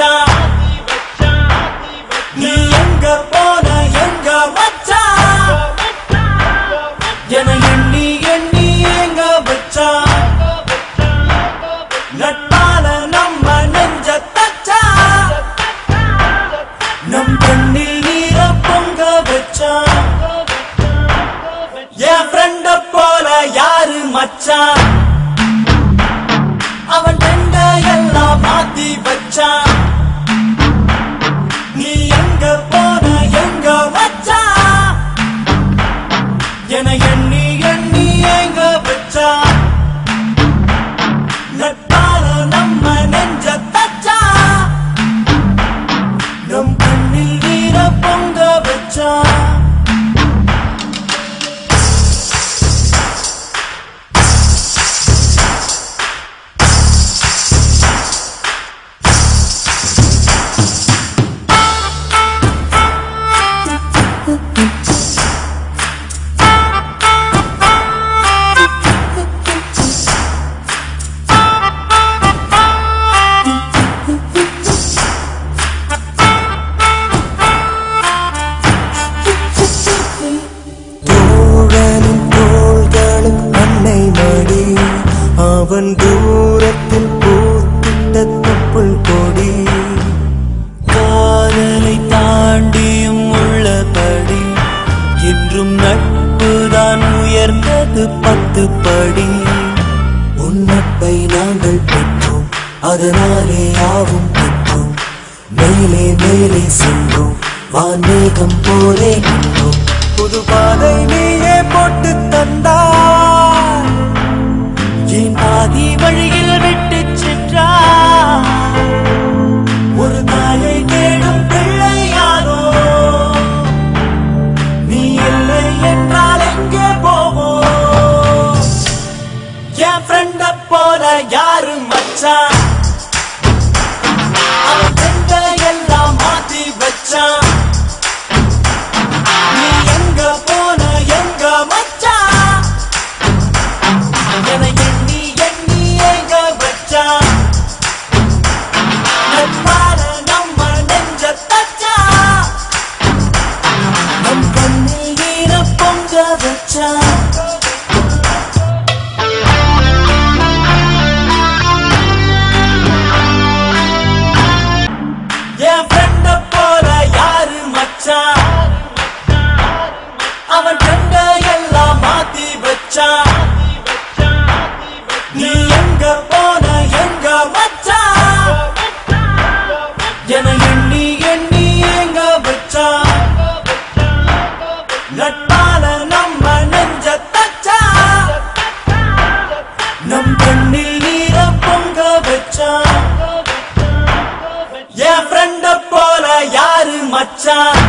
வச்சான் நீ எங்க போன எங்க மச்சான் என எண்ணி எண்ணி எங்க வச்சான் நட்பால நம்ம நெஞ்ச தச்சான் நம் கண்ணில் நீர பொங்க வச்சான் என் ஃப்ரெண்ட போல யாரு மச்சான் அவன் ரெண்ட எல்லாம் மாத்தி வச்சான் நீ எங்க போன எங்க வச்சான் என எண்ணி எண்ணி எங்க வச்சான் நட்பால நம்ம நெஞ்ச தச்சான் நம் கண்ணில் நீர பொங்க வச்சான் அவன் தூரத்தில் பூத்திட்ட தொப்புள் கொடி காதலை தாண்டியும் உள்ளபடி என்றும் நட்புதான் உயர்ந்தது 10 படி உன்னப்பை நாங்கள் பெற்றோம் அதனாலே ஆவும் பெற்றோம் மேலே மேலே சென்றோம் வான்மேகம் போலே நின்றோம் புது பாதை நீயே போட்டு தந்தாய் என் ஆதி வழியில் விட்டு சென்றாய் ஒரு தாயை தேடும் பிள்ளையாரோ நீ இல்லை என்றால் எங்கே போவோம் என் ஃப்ரெண்ட போல யாரு மச்சான் அவன் ஃப்ரெண்ட எல்லாம் மாத்தி வச்சான் நீ எங்க போன எங்க மச்சான் என எண்ணி எண்ணி எங்க வச்சான் நட்பால நம்ம நெஞ்ச தச்சான் நம் கண்ணில் நீர பொங்க வச்சான் என் ஃப்ரெண்ட போல யாரு மச்சான் அவன் ஃப்ரெண்ட எல்லாம் மாத்தி வச்சான் நீ எங்க போன எங்க மச்சான் என எண்ணி எண்ணி எங்க வச்சான் நட்பால நம்ம நெஞ்ச தச்சான் நம் கண்ணில் நீர பொங்க வச்சான் என் ஃப்ரெண்ட போல யாரு மச்சான்